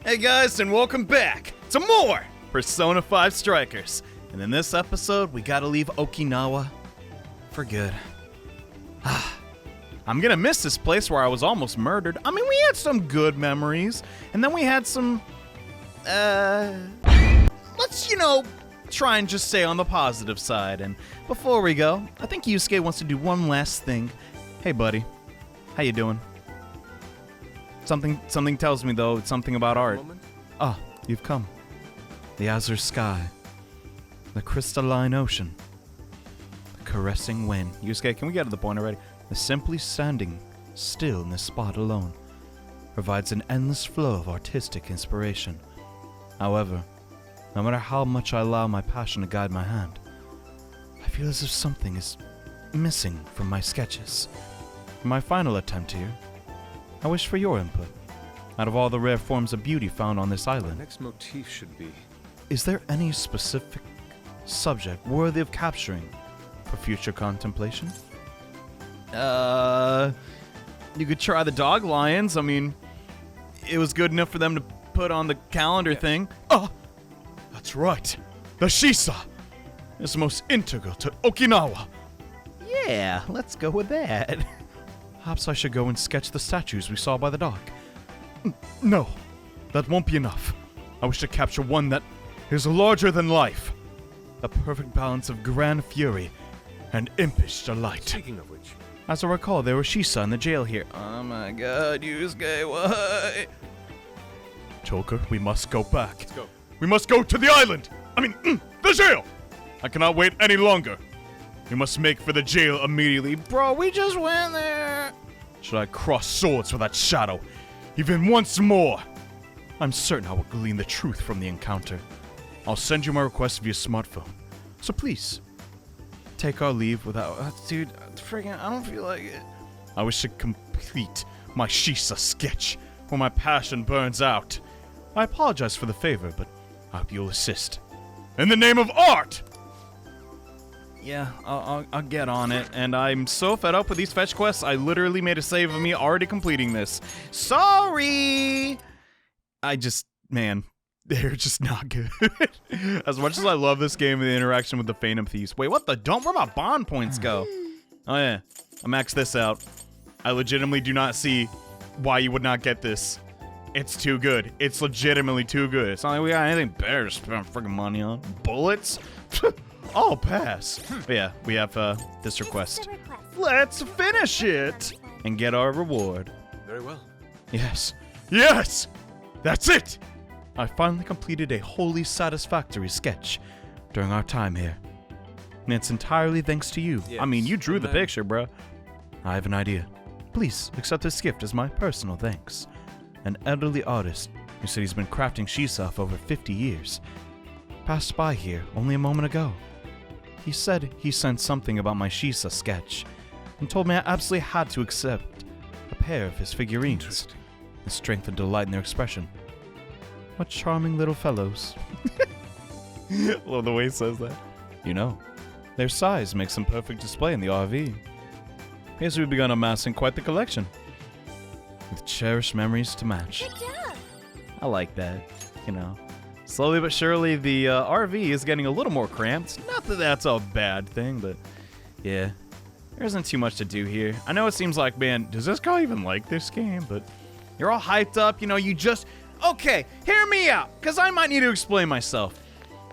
Hey guys, and welcome back to more Persona 5 Strikers. And in this episode, we gotta leave Okinawa for good. I'm gonna miss this place where I was almost murdered. I mean, we had some good memories, and then we had some, let's, try and just stay on the positive side. And before we go, I think Yusuke wants to do one last thing. Hey buddy, how you doing? Something tells me, though, it's something about art. Ah, you've come. The azure sky. The crystalline ocean. The caressing wind. Yusuke, can we get to the point already? The simply standing still in this spot alone provides an endless flow of artistic inspiration. However, no matter how much I allow my passion to guide my hand, I feel as if something is missing from my sketches. For my final attempt here, I wish for your input. Out of all the rare forms of beauty found on this island, the next motif should be... is there any specific subject worthy of capturing for future contemplation? You could try the dog lions. I mean, it was good enough for them to put on the calendar thing. Oh, that's right. The Shisa is most integral to Okinawa. Yeah, let's go with that. Perhaps I should go and sketch the statues we saw by the dock. No, that won't be enough. I wish to capture one that is larger than life. A perfect balance of grand fury and impish delight. Speaking of which... As I recall, there were Shisa in the jail here. Oh my god, Yusuke, why? Joker, we must go back. Let's go. We must go to the island! The jail! I cannot wait any longer. We must make for the jail immediately. Bro, we just went there. Should I cross swords with that shadow? Even once more. I'm certain I will glean the truth from the encounter. I'll send you my request via smartphone. So please, take our leave without... dude, friggin', I don't feel like it. I wish to complete my Shisa sketch where my passion burns out. I apologize for the favor, but I hope you'll assist. In the name of art! Yeah, I'll get on it, and I'm so fed up with these fetch quests, I literally made a save of me already completing this. Sorry! Man, they're just not good. As much as I love this game and the interaction with the Phantom Thieves. Wait, what the dump? Where my bond points go? Oh yeah, I maxed this out. I legitimately do not see why you would not get this. It's too good. It's legitimately too good. It's not like we got anything better to spend freaking money on. Bullets? I'll pass. But yeah, we have this request. Let's finish it and get our reward. Very well. Yes. Yes! That's it! I finally completed a wholly satisfactory sketch during our time here. And it's entirely thanks to you. Yes, I mean, you drew the man. picture, bruh. I have an idea. Please accept this gift as my personal thanks. An elderly artist who said he's been crafting Shisa for over 50 years passed by here only a moment ago. He said he sensed something about my Shisa sketch and told me I absolutely had to accept a pair of his figurines. Interesting. The strength and delight in their expression. What charming little fellows. Love the way he says that. You know, their size makes them perfect display in the RV. Yes, we've begun amassing quite the collection, with cherished memories to match. Good job. I like that, Slowly but surely, the RV is getting a little more cramped. Not that that's a bad thing, but yeah. There isn't too much to do here. I know it seems like, man, does this guy even like this game? But you're all hyped up, you just... Okay, hear me out, because I might need to explain myself.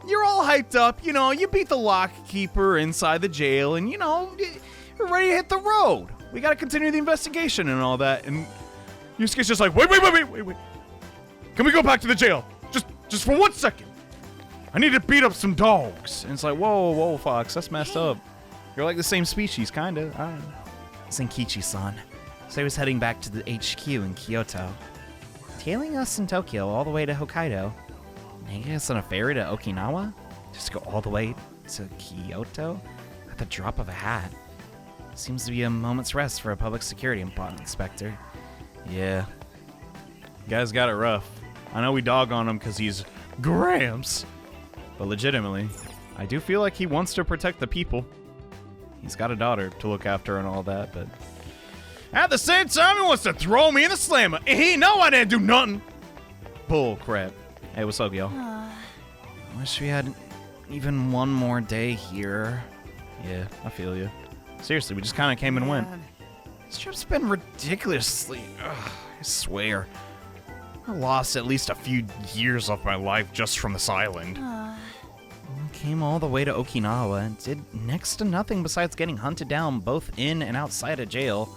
You're all hyped up, you beat the lockkeeper inside the jail, and, we're ready to hit the road. We gotta continue the investigation and all that, and Yusuke's just like, wait. Can we go back to the jail? Just for 1 second. I need to beat up some dogs. And it's like, whoa, Fox, that's messed up. You're like the same species, kinda. I don't know. Senkichi-san. So he was heading back to the HQ in Kyoto. Tailing us in Tokyo all the way to Hokkaido. Taking us on a ferry to Okinawa? Just to go all the way to Kyoto? At the drop of a hat. Seems to be a moment's rest for a public security inspector. Yeah. Guy's got it rough. I know we dog on him because he's Gramps. But legitimately, I do feel like he wants to protect the people. He's got a daughter to look after and all that, but... At the same time, he wants to throw me in the slammer. And he know I didn't do nothing. Bull crap. Hey, what's up, y'all? Wish we had even one more day here. Yeah, I feel you. Seriously, we just kind of came and went. This trip's been ridiculously... I swear. I lost at least a few years of my life just from this island. Came all the way to Okinawa and did next to nothing besides getting hunted down both in and outside of jail.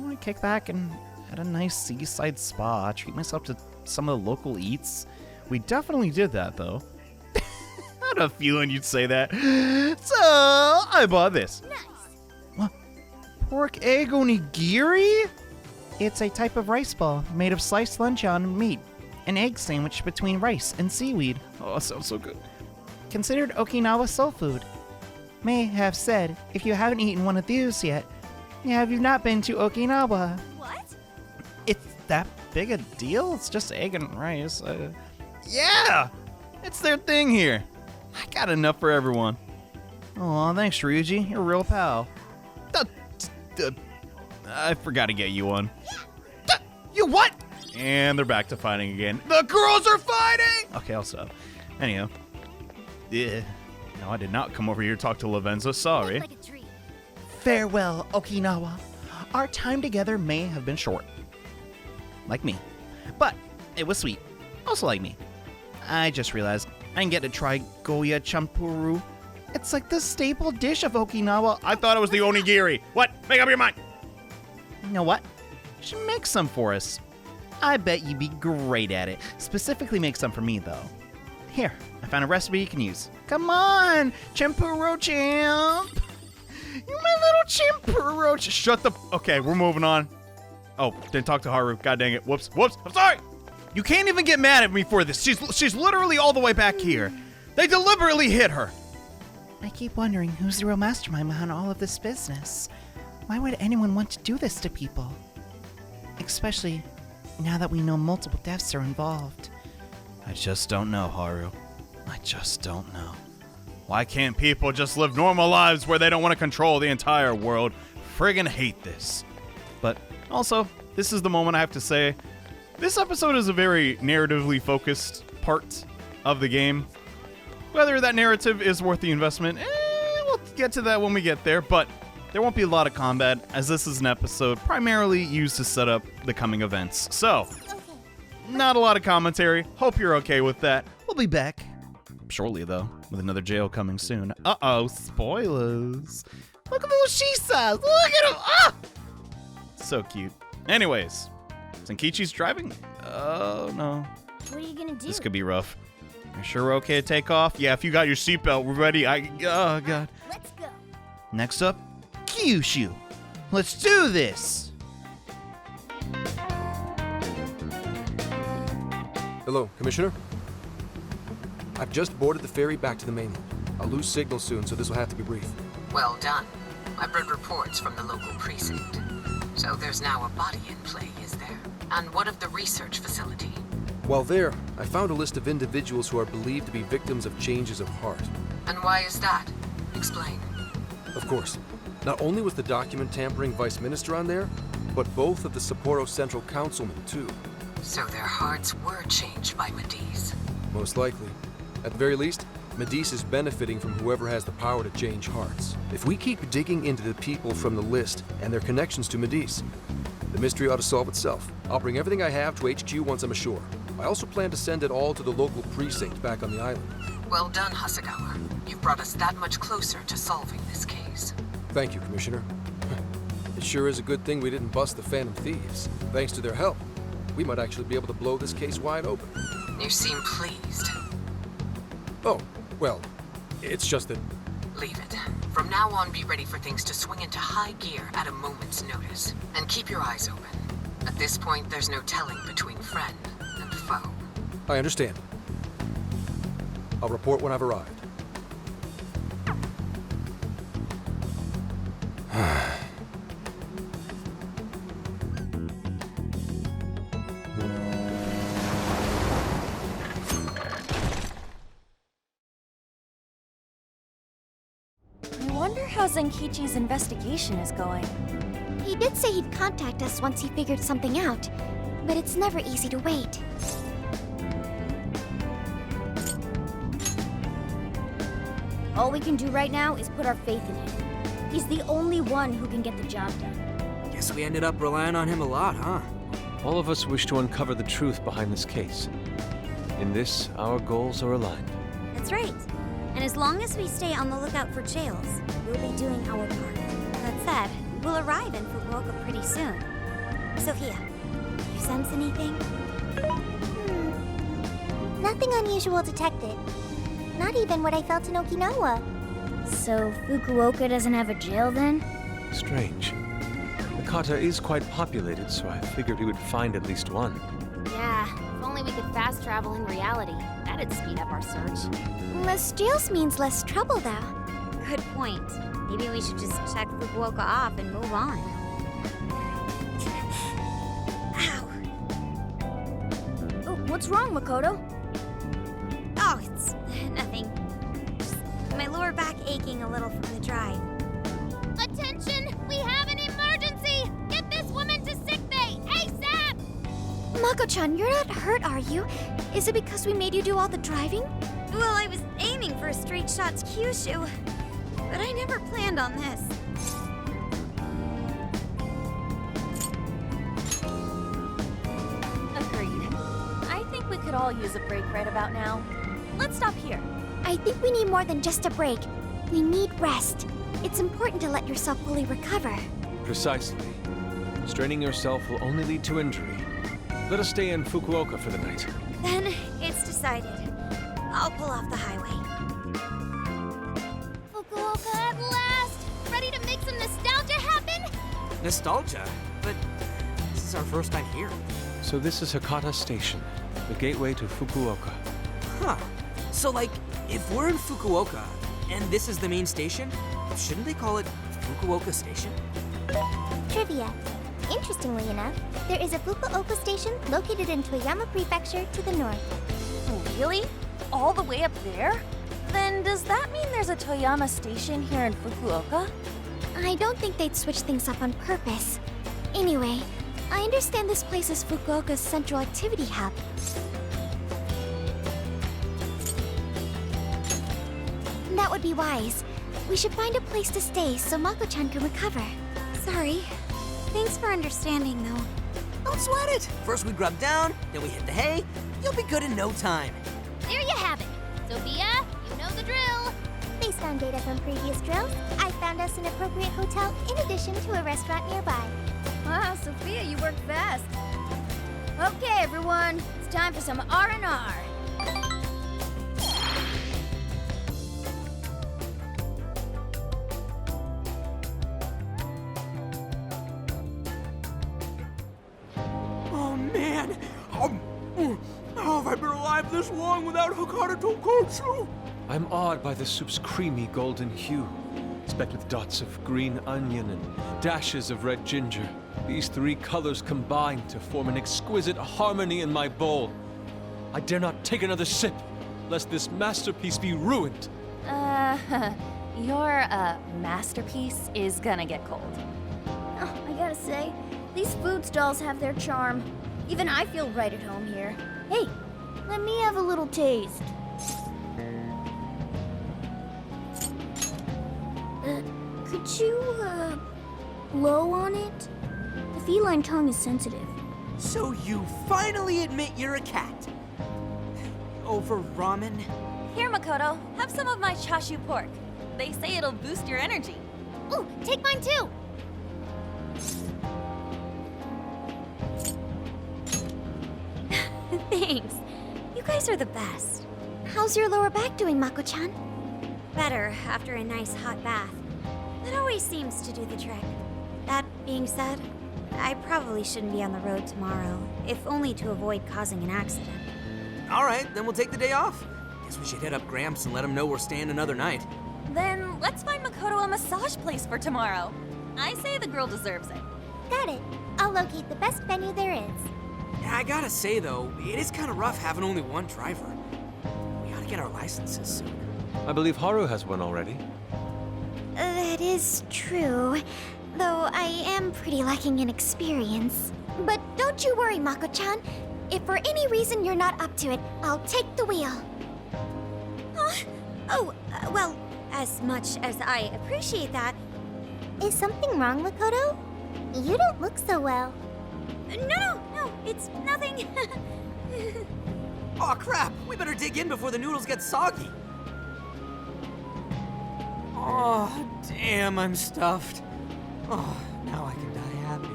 I kick back and at a nice seaside spa, treat myself to some of the local eats. We definitely did that, though. I had a feeling you'd say that. So, I bought this. Nice. What? Pork egg onigiri? It's a type of rice ball made of sliced luncheon meat. An egg sandwich between rice and seaweed. Oh, that sounds so good. Considered Okinawa soul food. May have said, if you haven't eaten one of these yet, have you not been to Okinawa? What? It's that big a deal? It's just egg and rice. Yeah! It's their thing here. I got enough for everyone. Aw, thanks, Ryuji. You're a real pal. I forgot to get you one. You what? And they're back to fighting again. The girls are fighting! Okay, I'll stop. Anyhow. Yeah. No, I did not come over here to talk to Lavenza. Sorry. Like a dream. Farewell, Okinawa. Our time together may have been short. Like me. But it was sweet. Also like me. I just realized I didn't get to try Goya Champuru. It's like the staple dish of Okinawa. I thought it was the onigiri. What? Make up your mind. You know what? You should make some for us. I bet you'd be great at it. Specifically make some for me, though. Here, I found a recipe you can use. Come on, Champuro champ. You're my little Champuro. Shut the... Okay, we're moving on. Oh, didn't talk to Haru. God dang it. Whoops. I'm sorry. You can't even get mad at me for this. She's literally all the way back here. They deliberately hit her. I keep wondering who's the real mastermind behind all of this business. Why would anyone want to do this to people? Especially now that we know multiple deaths are involved. I just don't know, Haru. I just don't know. Why can't people just live normal lives where they don't want to control the entire world? Friggin' hate this. But also, this is the moment I have to say, this episode is a very narratively focused part of the game. Whether that narrative is worth the investment, we'll get to that when we get there, but there won't be a lot of combat, as this is an episode primarily used to set up the coming events. So, not a lot of commentary. Hope you're okay with that. We'll be back shortly, though, with another jail coming soon. Uh-oh, spoilers. Look at the little Shisa. Look at him. Ah! So cute. Anyways, Senkichi's driving? Oh, no. What are you gonna do? This could be rough. You sure we're okay to take off? Yeah, if you got your seatbelt, we're ready. Oh, God. Let's go. Next up, Kyushu. Let's do this. Hello, Commissioner. I've just boarded the ferry back to the mainland. I'll lose signal soon, so this will have to be brief. Well done. I've read reports from the local precinct. So there's now a body in play, is there? And what of the research facility? While there, I found a list of individuals who are believed to be victims of changes of heart. And why is that? Explain. Of course. Not only was the document tampering vice minister on there, but both of the Sapporo Central Councilmen, too. So their hearts were changed by Medice. Most likely. At the very least, Medice is benefiting from whoever has the power to change hearts. If we keep digging into the people from the list and their connections to Medice, the mystery ought to solve itself. I'll bring everything I have to HQ once I'm ashore. I also plan to send it all to the local precinct back on the island. Well done, Hasegawa. You've brought us that much closer to solving this case. Thank you, Commissioner. It sure is a good thing we didn't bust the Phantom Thieves. Thanks to their help, we might actually be able to blow this case wide open. You seem pleased. Oh, well, it's just that... Leave it. From now on, be ready for things to swing into high gear at a moment's notice. And keep your eyes open. At this point, there's no telling between friend and foe. I understand. I'll report when I've arrived. I wonder how Zenkichi's investigation is going. He did say he'd contact us once he figured something out, but it's never easy to wait. All we can do right now is put our faith in him. He's the only one who can get the job done. Guess we ended up relying on him a lot, huh? All of us wish to uncover the truth behind this case. In this, our goals are aligned. That's right. And as long as we stay on the lookout for jails, we'll be doing our part. That said, we'll arrive in Fukuoka pretty soon. Sophia, you sense anything? Nothing unusual detected. Not even what I felt in Okinawa. So Fukuoka doesn't have a jail then? Strange. Hakata is quite populated, so I figured we would find at least one. Yeah, if only we could fast travel in reality. That'd speed up our search. Less jails means less trouble, though. Good point. Maybe we should just check Fukuoka off and move on. Ow. Oh, what's wrong, Makoto? Oh, it's nothing. Just my lower back aching a little from the drive. Attention! We have an emergency! Get this woman to sickbay! ASAP! Mako-chan, you're not hurt, are you? Is it because we made you do all the driving? Well, I was aiming for a straight shot's Kyushu, but I never planned on this. Agreed. I think we could all use a break right about now. Let's stop here. I think we need more than just a break. We need rest. It's important to let yourself fully recover. Precisely. Straining yourself will only lead to injury. Let us stay in Fukuoka for the night. Then it's decided. I'll pull off the highway. Fukuoka at last! Ready to make some nostalgia happen? Nostalgia? But this is our first time here. So this is Fukuoka Station, the gateway to Fukuoka. Huh. So, like, if we're in Fukuoka, and this is the main station, shouldn't they call it Fukuoka Station? Trivia. Interestingly enough, there is a Fukuoka Station located in Toyama Prefecture to the north. Really? All the way up there? Then does that mean there's a Toyama station here in Fukuoka? I don't think they'd switch things up on purpose. Anyway, I understand this place is Fukuoka's central activity hub. That would be wise. We should find a place to stay so Mako-chan can recover. Sorry. Thanks for understanding, though. Don't sweat it. First we grub down, then we hit the hay. You'll be good in no time. There you have it. Sophia, you know the drill. Based on data from previous drills, I found us an appropriate hotel in addition to a restaurant nearby. Wow, Sophia, you work fast. Okay, everyone. It's time for some R&R. Oh, man. How have I been alive this long without Hakata Tonkotsu? I'm awed by the soup's creamy golden hue, specked with dots of green onion and dashes of red ginger. These three colors combine to form an exquisite harmony in my bowl. I dare not take another sip, lest this masterpiece be ruined. Your, masterpiece is gonna get cold. Oh, I gotta say, these food stalls have their charm. Even I feel right at home here. Hey, let me have a little taste. Could you, blow on it? The feline tongue is sensitive. So you finally admit you're a cat. Over ramen? Here, Makoto, have some of my chashu pork. They say it'll boost your energy. Ooh, take mine too. Thanks. You guys are the best. How's your lower back doing, Mako-chan? Better after a nice hot bath. That always seems to do the trick. That being said, I probably shouldn't be on the road tomorrow, if only to avoid causing an accident. All right, then we'll take the day off. Guess we should hit up Gramps and let him know we're staying another night. Then let's find Makoto a massage place for tomorrow. I say the girl deserves it. Got it. I'll locate the best venue there is. I gotta say, though, it is kind of rough having only one driver. We ought to get our licenses soon. I believe Haru has one already. That is true, though I am pretty lacking in experience. But don't you worry, Mako-chan. If for any reason you're not up to it, I'll take the wheel. Well, as much as I appreciate that, Is something wrong, Makoto? You don't look so well. no, it's nothing. Aw, crap! We better dig in before the noodles get soggy. Oh, damn, I'm stuffed. Oh, now I can die happy.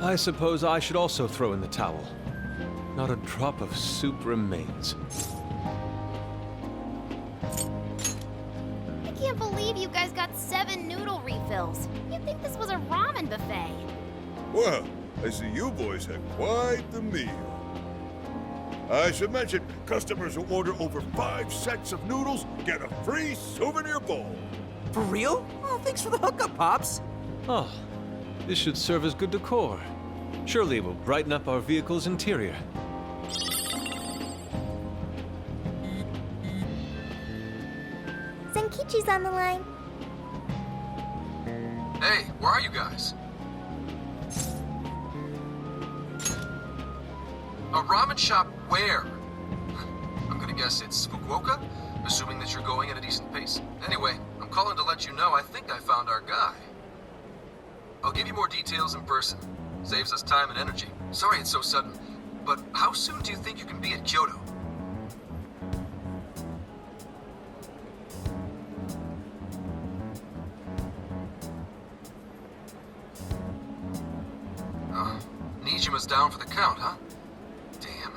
I suppose I should also throw in the towel. Not a drop of soup remains. I can't believe you guys got 7 noodle refills. You'd think this was a ramen buffet. Well, I see you boys had quite the meal. I should mention, customers who order over 5 sets of noodles get a free souvenir bowl. For real? Oh, thanks for the hookup, Pops. Oh, this should serve as good decor. Surely it will brighten up our vehicle's interior. Senkichi's on the line. Hey, where are you guys? A ramen shop where? I'm gonna guess it's Fukuoka, assuming that you're going at a decent pace. Anyway, I'm calling to let you know I think I found our guy. I'll give you more details in person. Saves us time and energy. Sorry it's so sudden, but how soon do you think you can be at Kyoto? Nijima's down for the count, huh? Damn.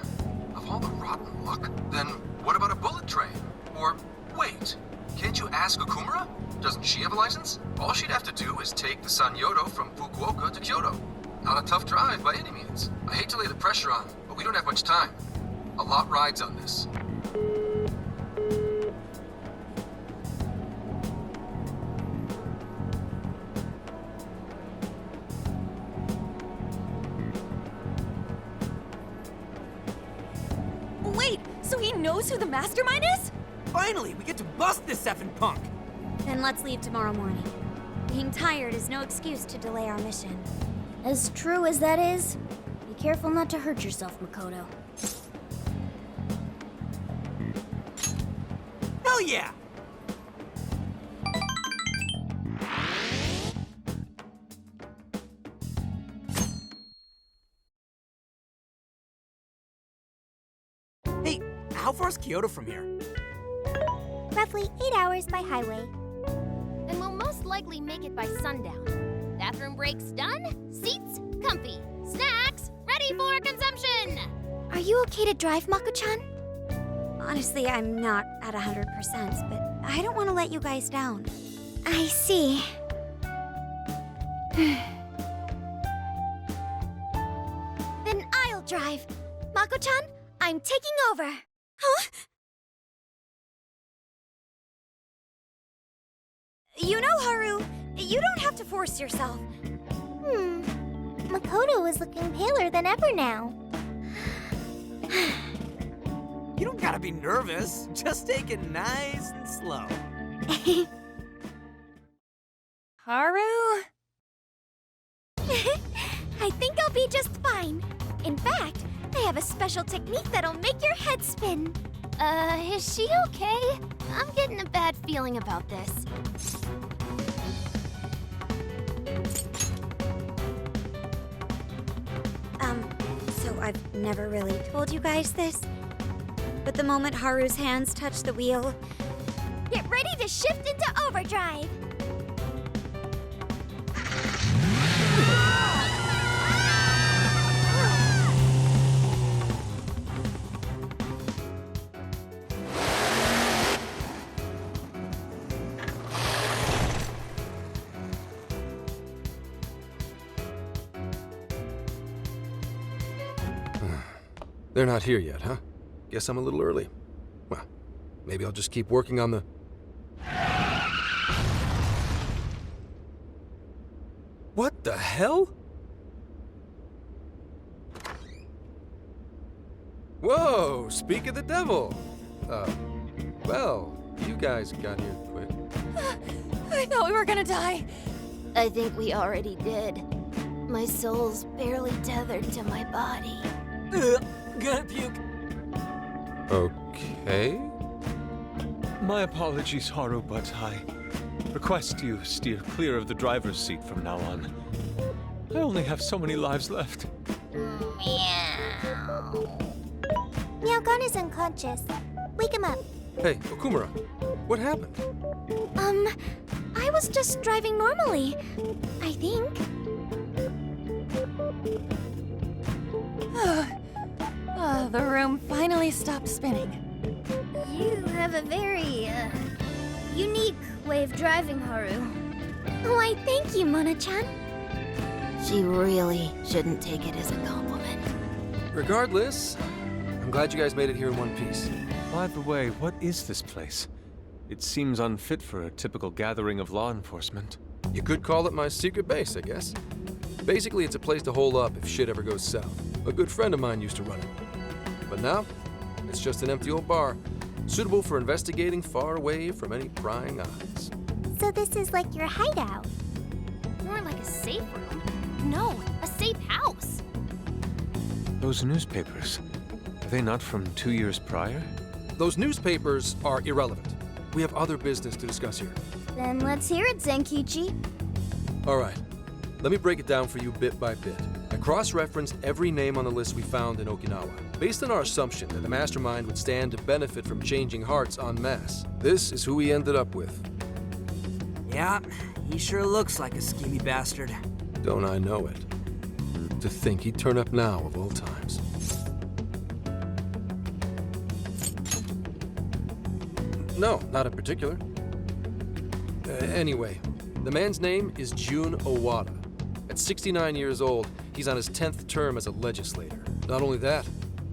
Of all the rotten luck, then what about a bullet train? Or, wait, can't you ask Okumura? Doesn't she have a license? All she'd have to do is take the Sanyodo from Fukuoka to Kyoto. Not a tough drive by any means. I hate to lay the pressure on, but we don't have much time. A lot rides on this. Wait, so he knows who the mastermind is? Finally, we get to bust this effing punk. Then let's leave tomorrow morning. Being tired is no excuse to delay our mission. As true as that is, be careful not to hurt yourself, Makoto. Hell yeah! Hey, how far is Kyoto from here? Roughly 8 hours by highway. Then we'll most likely make it by sundown. Bathroom breaks done, seats comfy, snacks ready for consumption! Are you okay to drive, Mako-chan? Honestly, I'm not at 100%, but I don't want to let you guys down. I see. Then I'll drive. Mako-chan, I'm taking over. Huh? You know, Haru, you don't have to force yourself. Makoto is looking paler than ever now. You don't gotta be nervous. Just take it nice and slow. Haru? I think I'll be just fine. In fact, I have a special technique that'll make your head spin. Is she okay? I'm getting a bad feeling about this. So I've never really told you guys this, but the moment Haru's hands touch the wheel, Get ready to shift into overdrive. They're not here yet, huh? Guess I'm a little early. Well, maybe I'll just keep working on the... What the hell? Whoa, speak of the devil. Well, you guys got here quick. I thought we were gonna die. I think we already did. My soul's barely tethered to my body. Gonna puke. Okay. My apologies, Haru, but I request you steer clear of the driver's seat from now on. I only have so many lives left. Meowgon is unconscious. Wake him up. Hey, Okumura, what happened? I was just driving normally, I think. The room finally stopped spinning. You have a very, unique way of driving, Haru. Why, thank you, Mona-chan. She really shouldn't take it as a compliment. Regardless, I'm glad you guys made it here in one piece. By the way, what is this place? It seems unfit for a typical gathering of law enforcement. You could call it my secret base, I guess. Basically, it's a place to hole up if shit ever goes south. A good friend of mine used to run it. But now, it's just an empty old bar, suitable for investigating far away from any prying eyes. So this is like your hideout. More like a safe room. No, a safe house. Those newspapers, are they not from 2 years prior? Those newspapers are irrelevant. We have other business to discuss here. Then let's hear it, Zenkichi. All right, let me break it down for you bit by bit. I cross-referenced every name on the list we found in Okinawa, based on our assumption that the mastermind would stand to benefit from changing hearts en masse. This is who we ended up with. Yeah, he sure looks like a schemy bastard. Don't I know it? To think he'd turn up now of all times. No, not in particular. Anyway, the man's name is Jun Awada. At 69 years old, he's on his 10th term as a legislator. Not only that,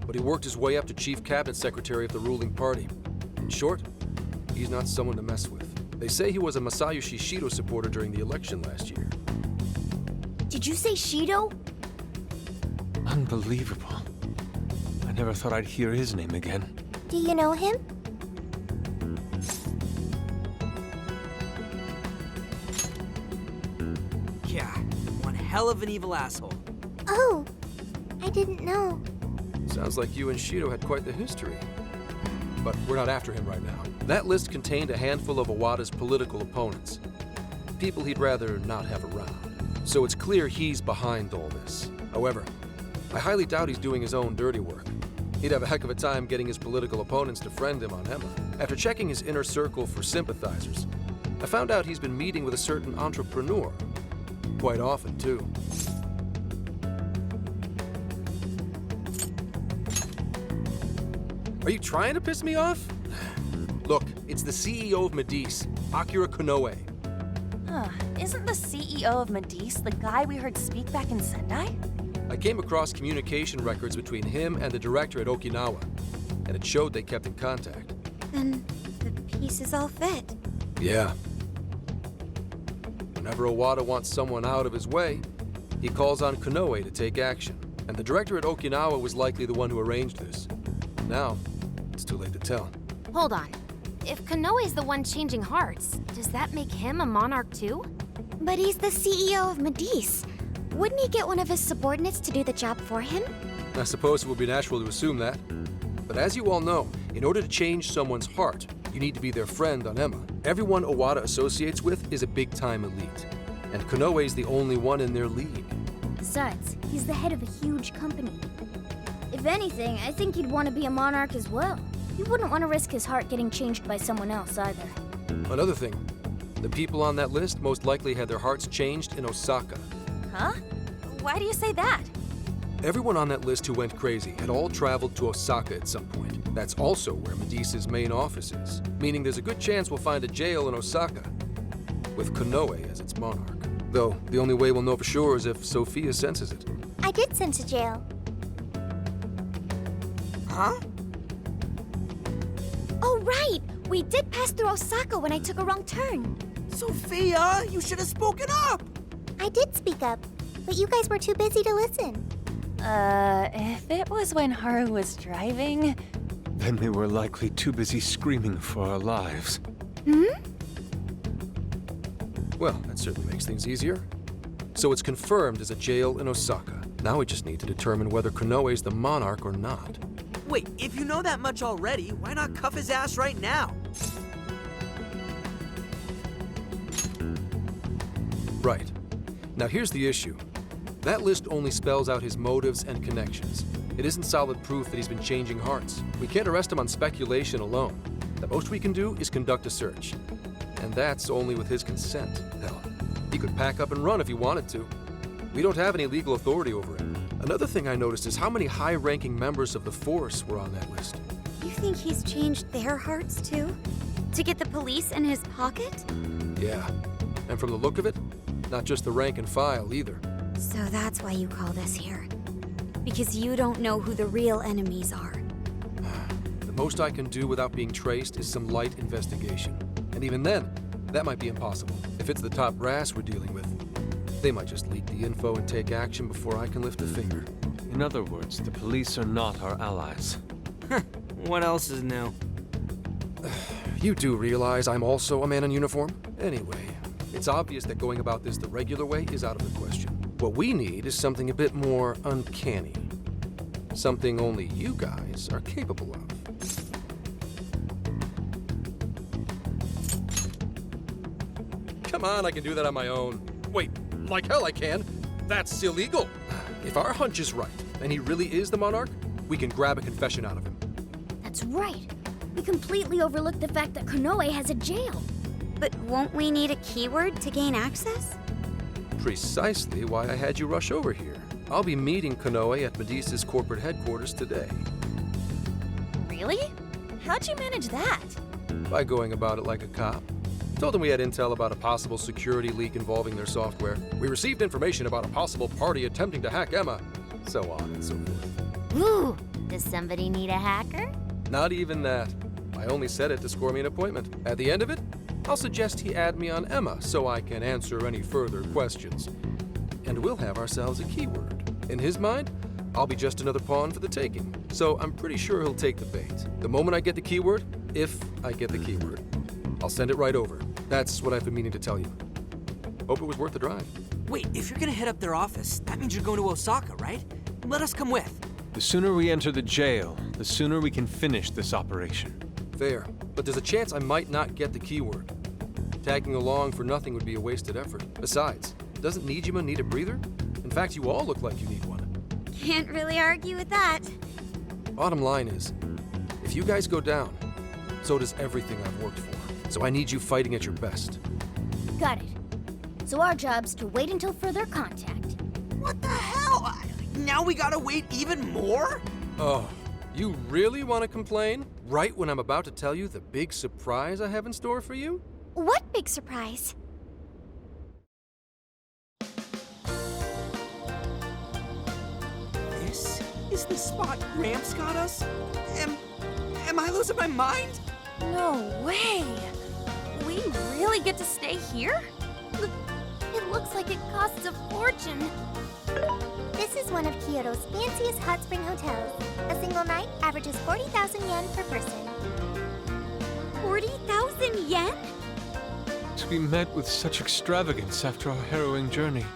but he worked his way up to chief cabinet secretary of the ruling party. In short, he's not someone to mess with. They say he was a Masayoshi Shido supporter during the election last year. Did you say Shido? Unbelievable. I never thought I'd hear his name again. Do you know him? Yeah, one hell of an evil asshole. Oh, I didn't know. Sounds like you and Shido had quite the history. But we're not after him right now. That list contained a handful of Awada's political opponents. People he'd rather not have around. So it's clear he's behind all this. However, I highly doubt he's doing his own dirty work. He'd have a heck of a time getting his political opponents to friend him on Emma. After checking his inner circle for sympathizers, I found out he's been meeting with a certain entrepreneur. Quite often, too. Are you trying to piss me off? Look, it's the CEO of Medice, Akira Konoe. Isn't the CEO of Medice the guy we heard speak back in Sendai? I came across communication records between him and the director at Okinawa, and it showed they kept in contact. Then the pieces all fit. Yeah. Whenever Awada wants someone out of his way, he calls on Konoe to take action, and the director at Okinawa was likely the one who arranged this. Now, it's too late to tell. Hold on. If Konoe's the one changing hearts, does that make him a monarch too? But he's the CEO of Medice. Wouldn't he get one of his subordinates to do the job for him? I suppose it would be natural to assume that. But as you all know, in order to change someone's heart, you need to be their friend on Emma. Everyone Awada associates with is a big-time elite, and Konoe's the only one in their league. Besides, he's the head of a huge company. If anything, I think he'd want to be a monarch as well. He wouldn't want to risk his heart getting changed by someone else either. Another thing, the people on that list most likely had their hearts changed in Osaka. Huh? Why do you say that? Everyone on that list who went crazy had all traveled to Osaka at some point. That's also where Medice's main office is, meaning there's a good chance we'll find a jail in Osaka, with Konoe as its monarch. Though, the only way we'll know for sure is if Sophia senses it. I did sense a jail. Huh? Oh, right! We did pass through Osaka when I took a wrong turn. Sophia, you should have spoken up! I did speak up, but you guys were too busy to listen. If it was when Haru was driving... Then we were likely too busy screaming for our lives. Well, that certainly makes things easier. So it's confirmed as a jail in Osaka. Now we just need to determine whether Konoe's the monarch or not. Wait, if you know that much already, why not cuff his ass right now? Right. Now here's the issue. That list only spells out his motives and connections. It isn't solid proof that he's been changing hearts. We can't arrest him on speculation alone. The most we can do is conduct a search. And that's only with his consent. Hell, he could pack up and run if he wanted to. We don't have any legal authority over him. Another thing I noticed is how many high-ranking members of the Force were on that list. You think he's changed their hearts too? To get the police in his pocket? Yeah. And from the look of it, not just the rank and file either. So that's why you called us here. Because you don't know who the real enemies are. The most I can do without being traced is some light investigation. And even then, that might be impossible. If it's the top brass we're dealing with, they might just leak the info and take action before I can lift a finger. In other words, the police are not our allies. What else is new? You do realize I'm also a man in uniform? Anyway, it's obvious that going about this the regular way is out of the question. What we need is something a bit more uncanny. Something only you guys are capable of. Come on, I can do that on my own. Wait, like hell I can. That's illegal. If our hunch is right, and he really is the monarch, we can grab a confession out of him. That's right. We completely overlooked the fact that Konoe has a jail. But won't we need a keyword to gain access? Precisely why I had you rush over here. I'll be meeting Konoe at Medea's corporate headquarters today. Really? How'd you manage that? By going about it like a cop. Told them we had intel about a possible security leak involving their software. We received information about a possible party attempting to hack Emma. So on and so forth. Ooh, does somebody need a hacker? Not even that. I only said it to score me an appointment. At the end of it, I'll suggest he add me on Emma so I can answer any further questions. And we'll have ourselves a keyword. In his mind, I'll be just another pawn for the taking. So I'm pretty sure he'll take the bait. The moment I get the keyword, if I get the keyword, I'll send it right over. That's what I've been meaning to tell you. Hope it was worth the drive. Wait, if you're gonna hit up their office, that means you're going to Osaka, right? Let us come with. The sooner we enter the jail, the sooner we can finish this operation. Fair, but there's a chance I might not get the keyword. Tagging along for nothing would be a wasted effort. Besides, doesn't Nijima need a breather? In fact, you all look like you need one. Can't really argue with that. Bottom line is, if you guys go down, so does everything I've worked for. So I need you fighting at your best. Got it. So our job's to wait until further contact. What the hell? Now we gotta wait even more? Oh, you really want to complain? Right when I'm about to tell you the big surprise I have in store for you? What big surprise? This is the spot Gramps got us? Am I losing my mind? No way! We really get to stay here? It looks like it costs a fortune. This is one of Kyoto's fanciest hot spring hotels. A single night averages 40,000 yen per person. 40,000 yen? To be met with such extravagance after our harrowing journey,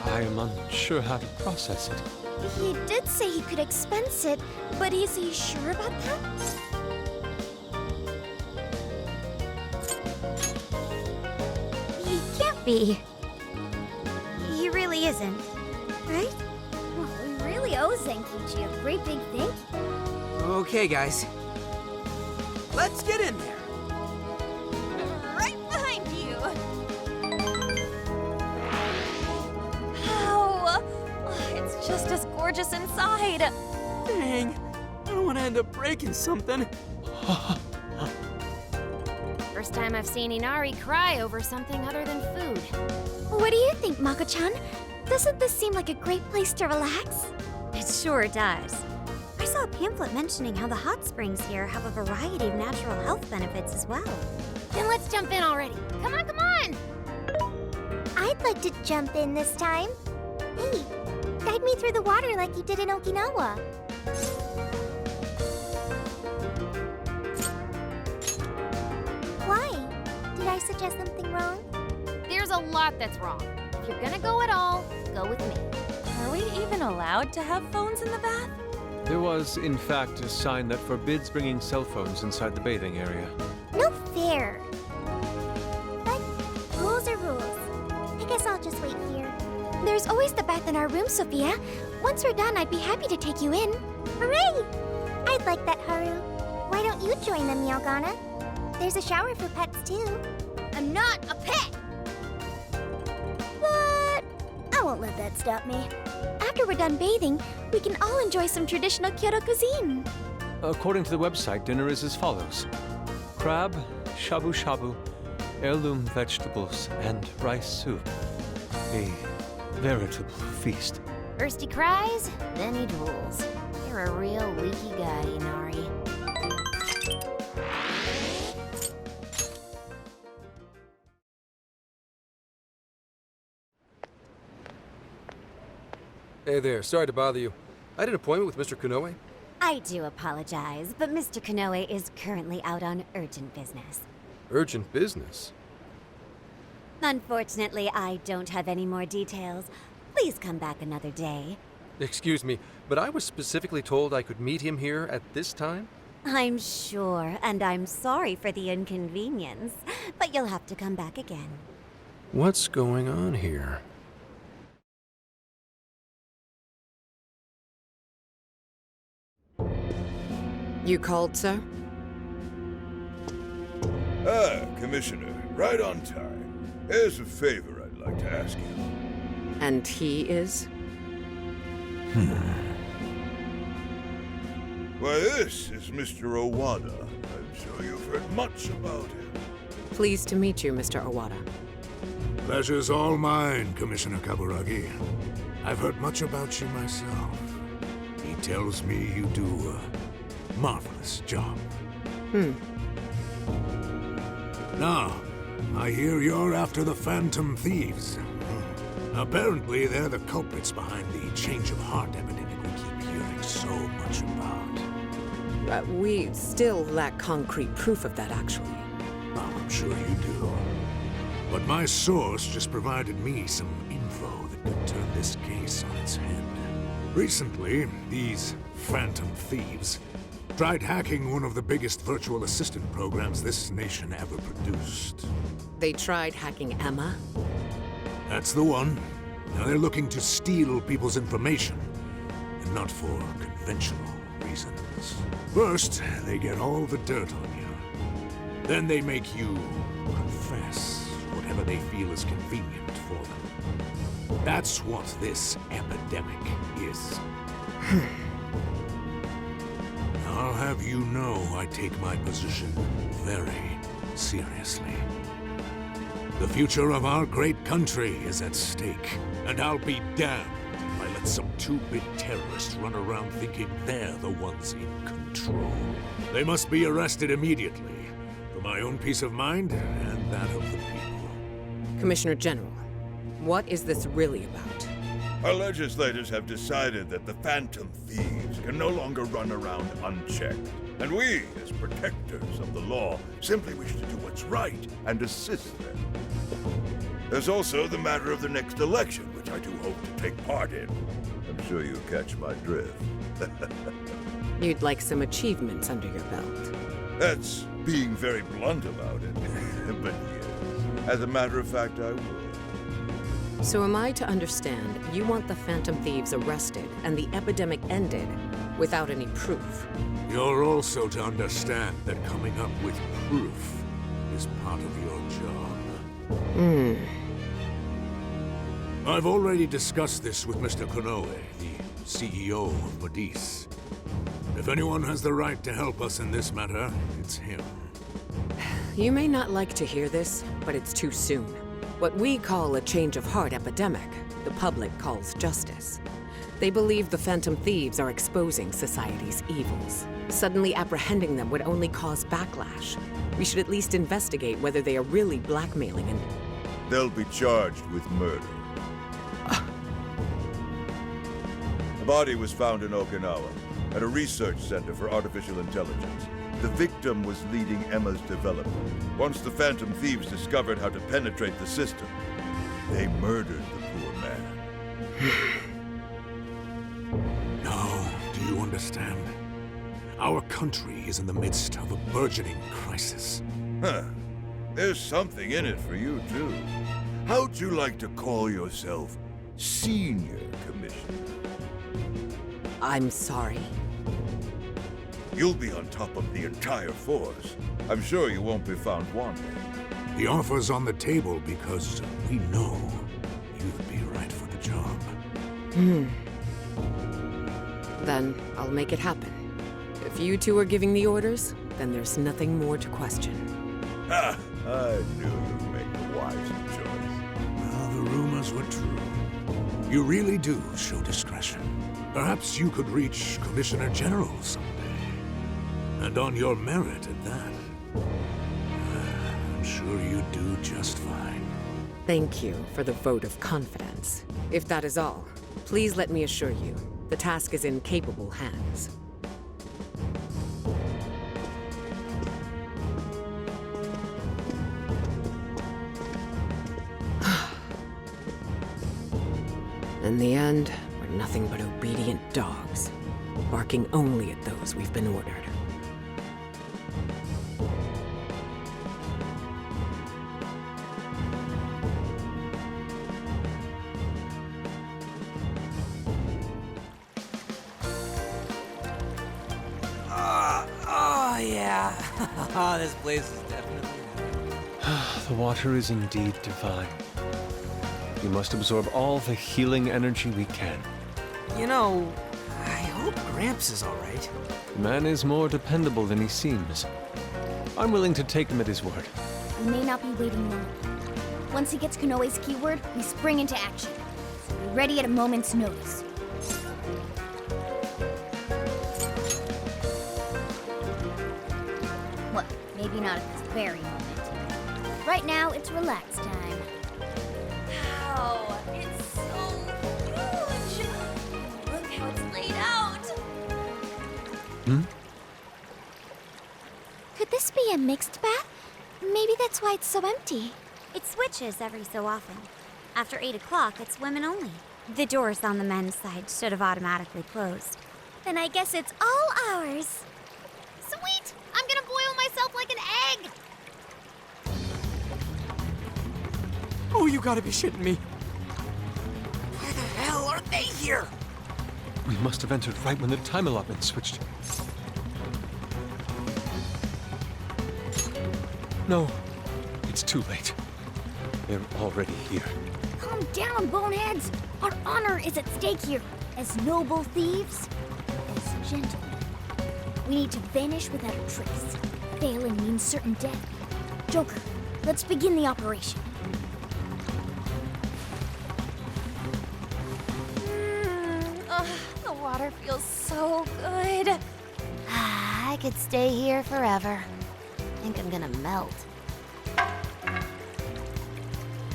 I am unsure how to process it. He did say he could expense it, but is he sure about that? He can't be. He really isn't, right? Well, we really owe Zenkichi a great big thank you. Okay, guys. Let's get in there. Right behind you! Wow! It's just as gorgeous inside! Dang, I don't want to end up breaking something. First time I've seen Inari cry over something other than food. What do you think, Mako-chan? Doesn't this seem like a great place to relax? It sure does. I saw a pamphlet mentioning how the hot springs here have a variety of natural health benefits as well. Then let's jump in already. Come on, come on! I'd like to jump in this time. Hey, guide me through the water like you did in Okinawa. Why? Did I suggest something wrong? There's a lot that's wrong. If you're gonna go at all, go with me. Are we even allowed to have phones in the bath? There was, in fact, a sign that forbids bringing cell phones inside the bathing area. No fair. But rules are rules. There's always the bath in our room, Sophia. Once we're done, I'd be happy to take you in. Hooray! I'd like that, Haru. Why don't you join them, Yelgana? There's a shower for pets, too. I'm not a pet! What? I won't let that stop me. After we're done bathing, we can all enjoy some traditional Kyoto cuisine. According to the website, dinner is as follows: crab, shabu shabu, heirloom vegetables, and rice soup. A veritable feast. First he cries, then he drools. You're a real leaky guy, Inari. Hey there, sorry to bother you. I had an appointment with Mr. Konoe. I do apologize, but Mr. Konoe is currently out on urgent business. Urgent business? Unfortunately, I don't have any more details. Please come back another day. Excuse me, but I was specifically told I could meet him here at this time? I'm sure, and I'm sorry for the inconvenience, but you'll have to come back again. What's going on here? You called, sir? Ah, Commissioner, right on time. Here's a favor I'd like to ask you. And he is? Why, this is Mr. Awada. I'm sure you've heard much about him. Pleased to meet you, Mr. Awada. Pleasure's all mine, Commissioner Kaburagi. I've heard much about you myself. He tells me you do a marvelous job. Now, I hear you're after the Phantom Thieves. Apparently, they're the culprits behind the change of heart epidemic we keep hearing so much about. We still lack concrete proof of that, actually. Well, I'm sure you do. But my source just provided me some info that could turn this case on its head. Recently, these Phantom Thieves tried hacking one of the biggest virtual assistant programs this nation ever produced. They tried hacking Emma? That's the one. Now they're looking to steal people's information, and not for conventional reasons. First, they get all the dirt on you. Then they make you confess whatever they feel is convenient for them. That's what this epidemic is. I'll have you know I take my position very seriously. The future of our great country is at stake, and I'll be damned if I let some two-bit terrorists run around thinking they're the ones in control. They must be arrested immediately, for my own peace of mind and that of the people. Commissioner General, what is this really about? Our legislators have decided that the Phantom Thieves can no longer run around unchecked. And we, as protectors of the law, simply wish to do what's right and assist them. There's also the matter of the next election, which I do hope to take part in. I'm sure you catch my drift. You'd like some achievements under your belt. That's being very blunt about it. But yes, as a matter of fact, I would. So am I to understand you want the Phantom Thieves arrested and the epidemic ended without any proof? You're also to understand that coming up with proof is part of your job. I've already discussed this with Mr. Konoe, the CEO of Medis. If anyone has the right to help us in this matter, it's him. You may not like to hear this, but it's too soon. What we call a change of heart epidemic, the public calls justice. They believe the Phantom Thieves are exposing society's evils. Suddenly apprehending them would only cause backlash. We should at least investigate whether they are really blackmailing and... They'll be charged with murder. The body was found in Okinawa, at a research center for artificial intelligence. The victim was leading Emma's development. Once the Phantom Thieves discovered how to penetrate the system, they murdered the poor man. Now, do you understand? Our country is in the midst of a burgeoning crisis. Huh. There's something in it for you, too. How'd you like to call yourself Senior Commissioner. I'm sorry. You'll be on top of the entire force. I'm sure you won't be found wanting. The offer's on the table because we know you'd be right for the job. Then I'll make it happen. If you two are giving the orders, then there's nothing more to question. Ha! I knew you'd make a wise choice. Well, the rumors were true. You really do show discretion. Perhaps you could reach Commissioner General someday. And on your merit at that. I'm sure you'd do just fine. Thank you for the vote of confidence. If that is all, please let me assure you, the task is in capable hands. In the end, we're nothing but obedient dogs, barking only at those we've been ordered. Oh, yeah. This place is definitely... The water is indeed divine. We must absorb all the healing energy we can. You know, I hope Gramps is all right. Man is more dependable than he seems. I'm willing to take him at his word. We may not be waiting long. Once he gets Konoe's keyword, we spring into action. So be ready at a moment's notice. Well, maybe not at this very moment. Right now, it's relax time. Wow, it's so huge! Look how it's laid out! Could this be a mixed bath? Maybe that's why it's so empty. It switches every so often. After 8 o'clock, it's women only. The doors on the men's side should have automatically closed. Then I guess it's all ours. Sweet! I'm gonna boil myself like an egg! Oh, you gotta be shitting me. Why the hell are they here? We must have entered right when the time allotment switched. No, it's too late. They're already here. Calm down, boneheads! Our honor is at stake here. As noble thieves, as gentlemen. We need to vanish without a trace. Failing means certain death. Joker, let's begin the operation. The water feels so good. I could stay here forever. I think I'm gonna melt.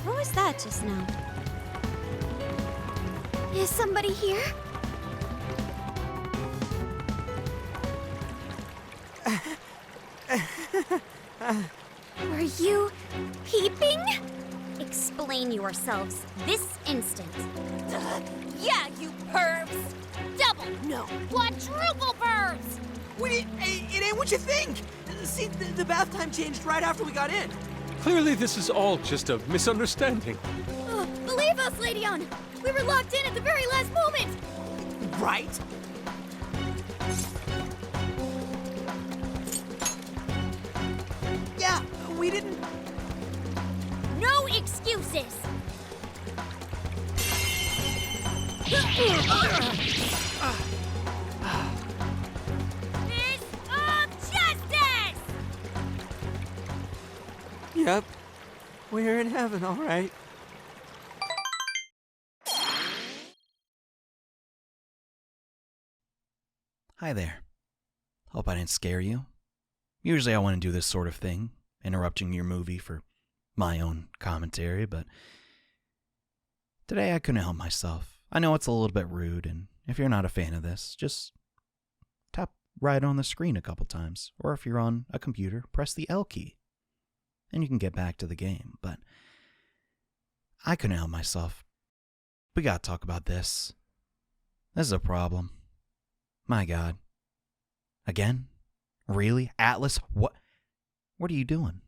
What was that just now? Is somebody here? Were you peeping? Explain yourselves this instant. Yeah, you pervs! Double, no, quadruple birds! Wait, it ain't what you think. See, the bath time changed right after we got in. Clearly this is all just a misunderstanding. Believe us, Lady On! We were locked in at the very last moment! Right? Yeah, we didn't... No excuses! Fist of justice! Yep, we're in heaven, all right. Hi there. Hope I didn't scare you. Usually I want to do this sort of thing, interrupting your movie for my own commentary, but today I couldn't help myself. I know it's a little bit rude, and if you're not a fan of this, just tap right on the screen a couple times, or if you're on a computer, press the L key, and you can get back to the game, but I couldn't help myself. We gotta talk about this. This is a problem. My God. Again? Really? Atlas? What are you doing?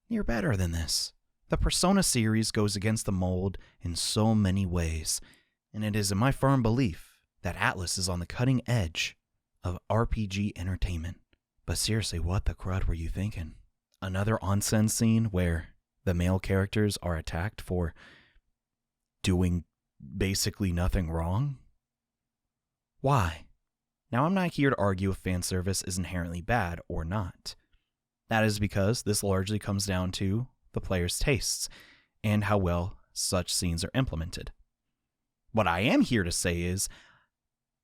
You're better than this. The Persona series goes against the mold in so many ways, and it is in my firm belief that Atlus is on the cutting edge of RPG entertainment. But seriously, what the crud were you thinking? Another onsen scene where the male characters are attacked for doing basically nothing wrong? Why? Now, I'm not here to argue if fan service is inherently bad or not. That is because this largely comes down to the player's tastes and how well such scenes are implemented. What I am here to say is,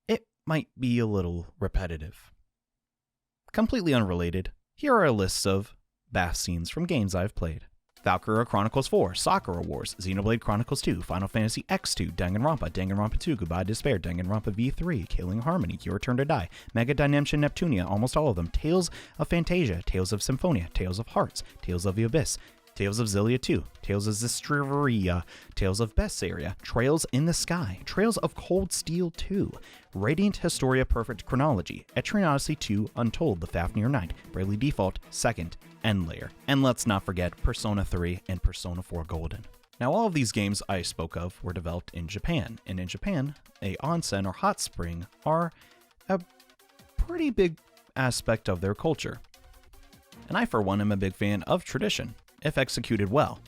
it might be a little repetitive. Completely unrelated, here are a list of bath scenes from games I've played. Valkyria Chronicles 4, Sakura Wars, Xenoblade Chronicles 2, Final Fantasy X2, Danganronpa 2, Goodbye Despair, Danganronpa V3, Killing Harmony, Your Turn to Die, Mega Dynamtion Neptunia, almost all of them, Tales of Fantasia, Tales of Symphonia, Tales of Hearts, Tales of the Abyss, Tales of Xillia 2, Tales of Zestiria, Tales of Bestiaria, Trails in the Sky, Trails of Cold Steel 2, Radiant Historia Perfect Chronology, Etrian Odyssey 2, Untold, The Fafnir Knight, Bravely Default, 2nd, End Layer, and let's not forget Persona 3 and Persona 4 Golden. Now, all of these games I spoke of were developed in Japan, and in Japan, a onsen or hot spring are a pretty big aspect of their culture. And I, for one, am a big fan of tradition, if executed well.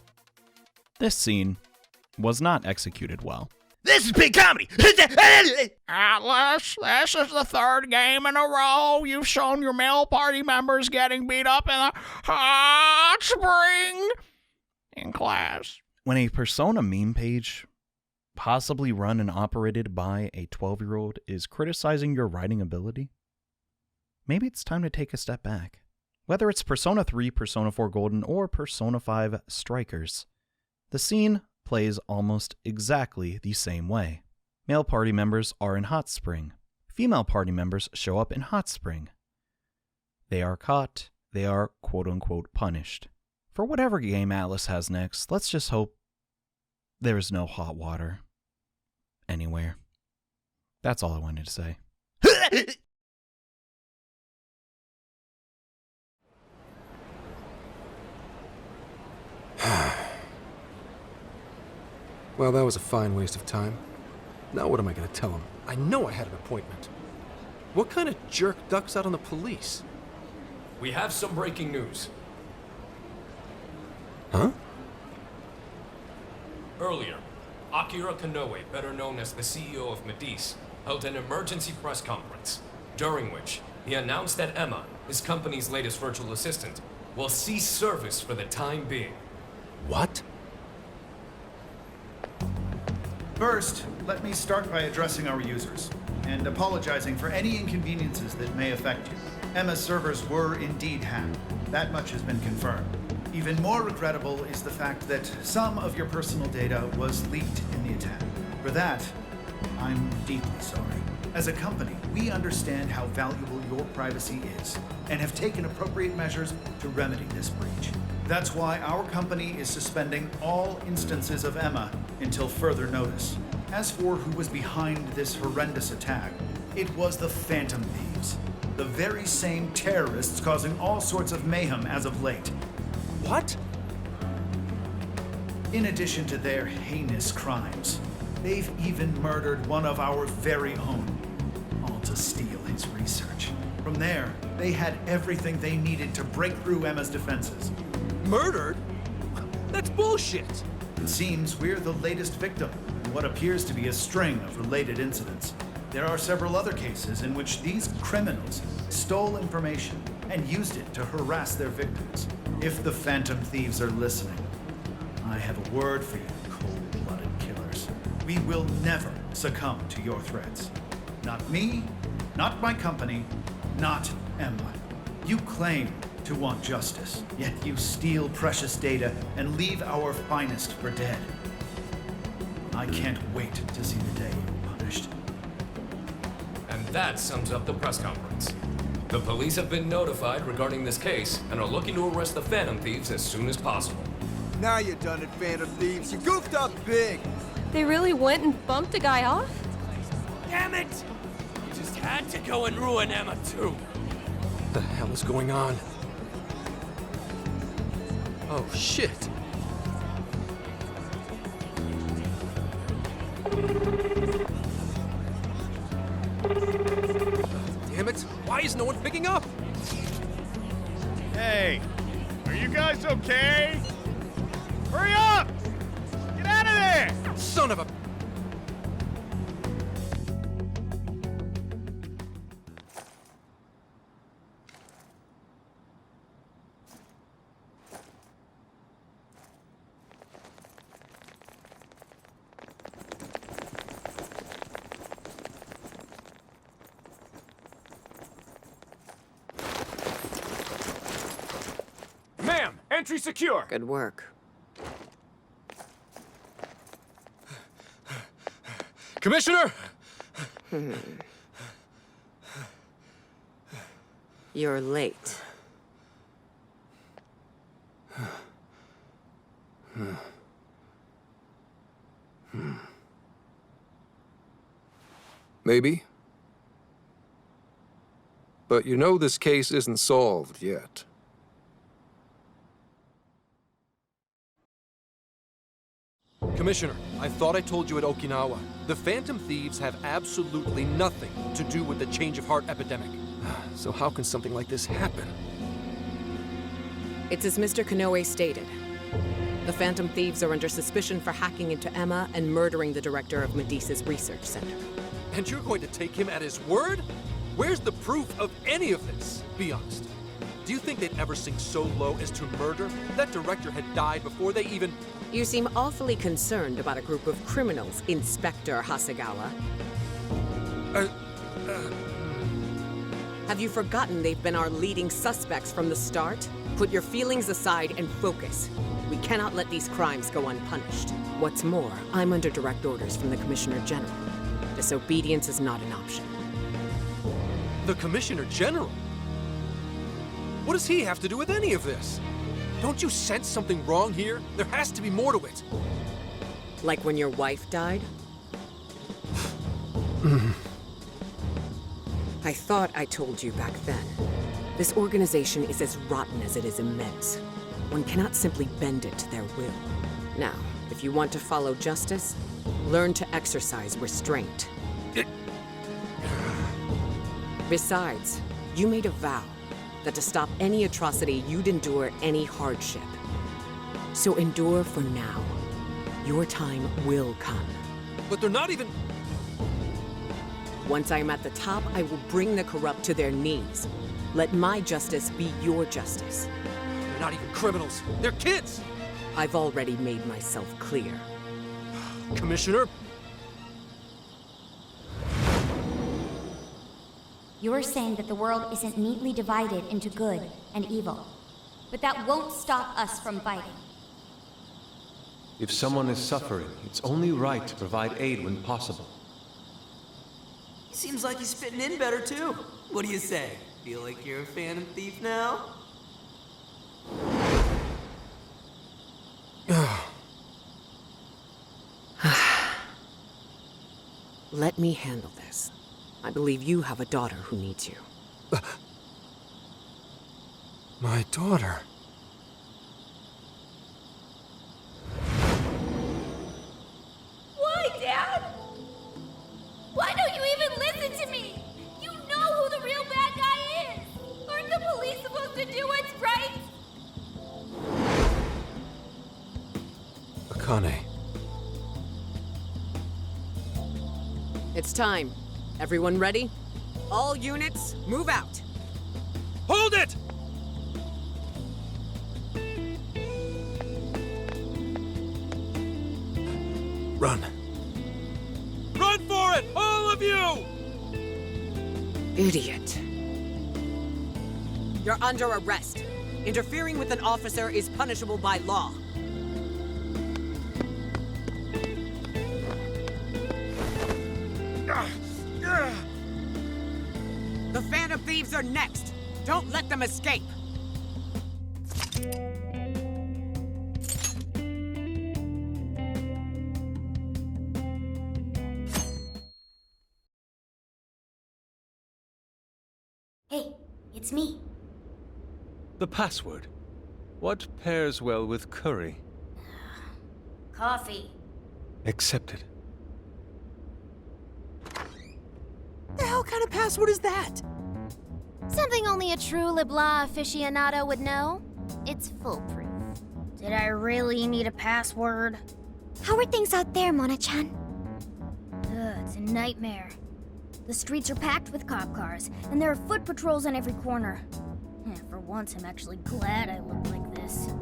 This scene was not executed well. This is big comedy! Atlas, this is the third game in a row you've shown your male party members getting beat up in a hot spring in class. When a Persona meme page, possibly run and operated by a 12-year-old, is criticizing your writing ability, maybe it's time to take a step back. Whether it's Persona 3, Persona 4 Golden, or Persona 5 Strikers, the scene plays almost exactly the same way. Male party members are in Hot Spring. Female party members show up in Hot Spring. They are caught. They are quote-unquote punished. For whatever game Atlus has next, let's just hope there is no hot water anywhere. That's all I wanted to say. Well, that was a fine waste of time. Now what am I going to tell him? I know I had an appointment. What kind of jerk ducks out on the police? We have some breaking news. Huh? Earlier, Akira Konoe, better known as the CEO of Medice, held an emergency press conference, during which he announced that Emma, his company's latest virtual assistant, will cease service for the time being. What? First, let me start by addressing our users and apologizing for any inconveniences that may affect you. Emma's servers were indeed hacked. That much has been confirmed. Even more regrettable is the fact that some of your personal data was leaked in the attack. For that, I'm deeply sorry. As a company, we understand how valuable your privacy is and have taken appropriate measures to remedy this breach. That's why our company is suspending all instances of Emma until further notice. As for who was behind this horrendous attack, it was the Phantom Thieves, the very same terrorists causing all sorts of mayhem as of late. What? In addition to their heinous crimes, they've even murdered one of our very own, all to steal his research. From there, they had everything they needed to break through Emma's defenses. Murdered? That's bullshit! It seems we're the latest victim in what appears to be a string of related incidents. There are several other cases in which these criminals stole information and used it to harass their victims. If the Phantom Thieves are listening, I have a word for you, cold-blooded killers. We will never succumb to your threats. Not me, not my company, not Emma. You claim to want justice, yet you steal precious data and leave our finest for dead. I can't wait to see the day you're punished. And that sums up the press conference. The police have been notified regarding this case and are looking to arrest the Phantom Thieves as soon as possible. Now you're done it, Phantom Thieves. You goofed up big. They really went and bumped a guy off? Damn it! You just had to go and ruin Emma too. What the hell is going on? Oh, shit. Damn it! Why is no one picking up? Hey, are you guys okay? Hurry up! Get out of there! Son of a... Ma'am, entry secure. Good work. Commissioner! You're late. Maybe. But you know this case isn't solved yet. Commissioner, I thought I told you at Okinawa. The Phantom Thieves have absolutely nothing to do with the change of heart epidemic. So how can something like this happen? It's as Mr. Kanoe stated. The Phantom Thieves are under suspicion for hacking into Emma and murdering the director of Medea's research center. And you're going to take him at his word? Where's the proof of any of this? Be honest. Do you think they'd ever sink so low as to murder? That director had died before they even... You seem awfully concerned about a group of criminals, Inspector Hasegawa. Have you forgotten they've been our leading suspects from the start? Put your feelings aside and focus. We cannot let these crimes go unpunished. What's more, I'm under direct orders from the Commissioner General. Disobedience is not an option. The Commissioner General? What does he have to do with any of this? Don't you sense something wrong here? There has to be more to it. Like when your wife died? I thought I told you back then. This organization is as rotten as it is immense. One cannot simply bend it to their will. Now, if you want to follow justice, learn to exercise restraint. Besides, you made a vow that to stop any atrocity, you'd endure any hardship. So endure for now. Your time will come. But they're not even... Once I am at the top, I will bring the corrupt to their knees. Let my justice be your justice. They're not even criminals. They're kids! I've already made myself clear. Commissioner? You're saying that the world isn't neatly divided into good and evil. But that won't stop us from fighting. If someone is suffering, it's only right to provide aid when possible. Seems like he's fitting in better, too. What do you say? Feel like you're a Phantom Thief now? Let me handle this. I believe you have a daughter who needs you. My daughter? Why, Dad? Why don't you even listen to me? You know who the real bad guy is! Aren't the police supposed to do what's right? Akane. It's time. Everyone ready? All units, move out! Hold it! Run. Run for it! All of you! Idiot. You're under arrest. Interfering with an officer is punishable by law. The Phantom Thieves are next. Don't let them escape. Hey, it's me. The password. What pairs well with curry? Coffee. Accepted. What kind of password is that? Something only a true LeBlanc aficionado would know. It's foolproof. Did I really need a password? How are things out there, Mona-chan? It's a nightmare. The streets are packed with cop cars, and there are foot patrols on every corner. For once, I'm actually glad I look like this.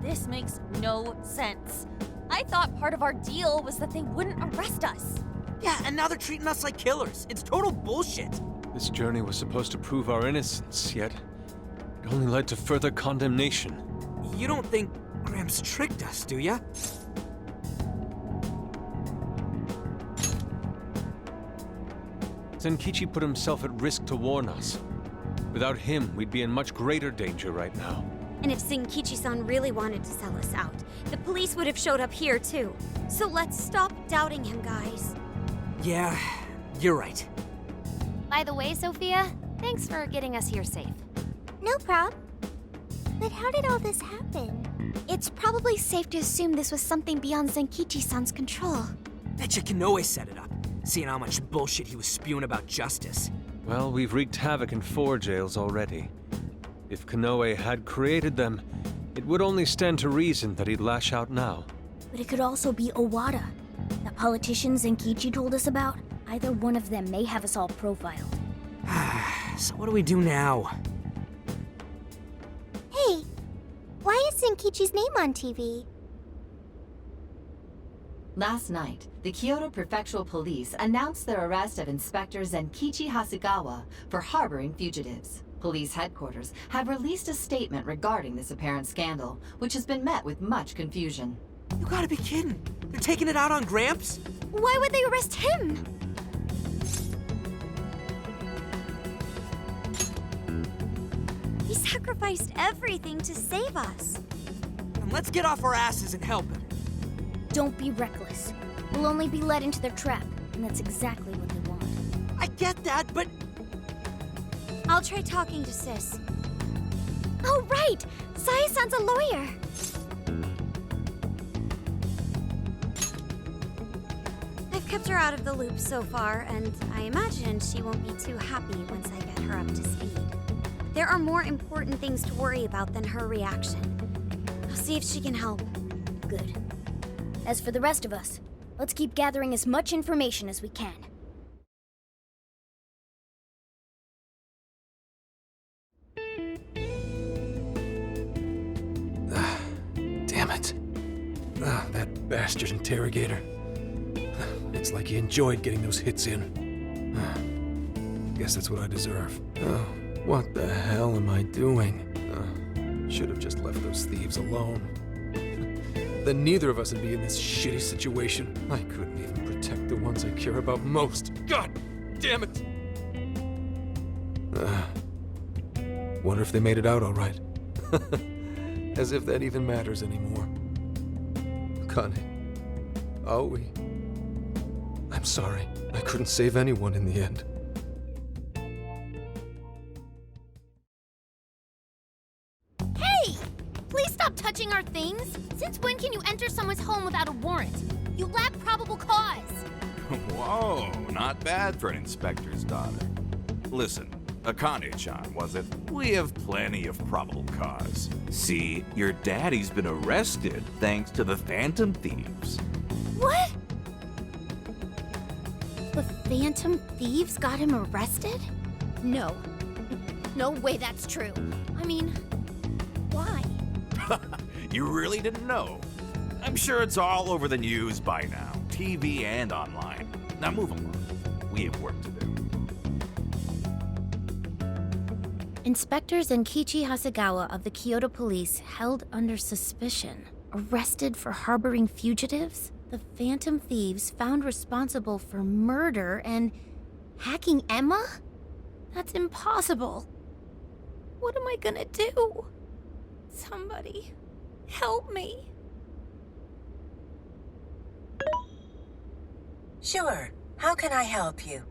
This makes no sense. I thought part of our deal was that they wouldn't arrest us. Yeah, and now they're treating us like killers. It's total bullshit. This journey was supposed to prove our innocence, yet it only led to further condemnation. You don't think Gramps tricked us, do ya? Zenkichi put himself at risk to warn us. Without him, we'd be in much greater danger right now. And if Zenkichi-san really wanted to sell us out, the police would have showed up here too. So let's stop doubting him, guys. Yeah, you're right. By the way, Sophia, thanks for getting us here safe. No prob. But how did all this happen? It's probably safe to assume this was something beyond Zenkichi-san's control. Betcha Kanoe set it up, seeing how much bullshit he was spewing about justice. Well, we've wreaked havoc in 4 jails already. If Kanoe had created them, it would only stand to reason that he'd lash out now. But it could also be Awada, that politician Zenkichi told us about. Either one of them may have us all profiled. So what do we do now? Hey, why is Zenkichi's name on TV? Last night, the Kyoto Prefectural Police announced their arrest of Inspector Zenkichi Hasegawa for harboring fugitives. Police headquarters have released a statement regarding this apparent scandal, which has been met with much confusion. You gotta be kidding. They're taking it out on Gramps? Why would they arrest him? He sacrificed everything to save us. And let's get off our asses and help him. Don't be reckless. We'll only be led into their trap, and that's exactly what they want. I get that, but... I'll try talking to Sis. Oh, right! Saya-san's a lawyer! I've kept her out of the loop so far, and I imagine she won't be too happy once I get her up to speed. There are more important things to worry about than her reaction. I'll see if she can help. Good. As for the rest of us, let's keep gathering as much information as we can. Damn it. That bastard interrogator. It's like he enjoyed getting those hits in. Guess that's what I deserve. What the hell am I doing? Should have just left those thieves alone. Then neither of us would be in this shitty situation. I couldn't even protect the ones I care about most. God damn it! Wonder if they made it out all right. As if that even matters anymore. Kane, Aoi, I'm sorry. I couldn't save anyone in the end. Hey! Please stop touching our things! Since when can you enter someone's home without a warrant? You lack probable cause! Whoa, not bad for an inspector's daughter. Listen, Akane-chan, was it? We have plenty of probable cause. See, your daddy's been arrested thanks to the Phantom Thieves. What? The Phantom Thieves got him arrested? No. No way that's true. I mean, why? You really didn't know? I'm sure it's all over the news by now, TV and online. Now move along. We have work to do. Inspector Zenkichi Hasegawa of the Kyoto Police held under suspicion. Arrested for harboring fugitives? The Phantom Thieves found responsible for murder and hacking Emma? That's impossible. What am I gonna do? Somebody, help me. Sure. How can I help you?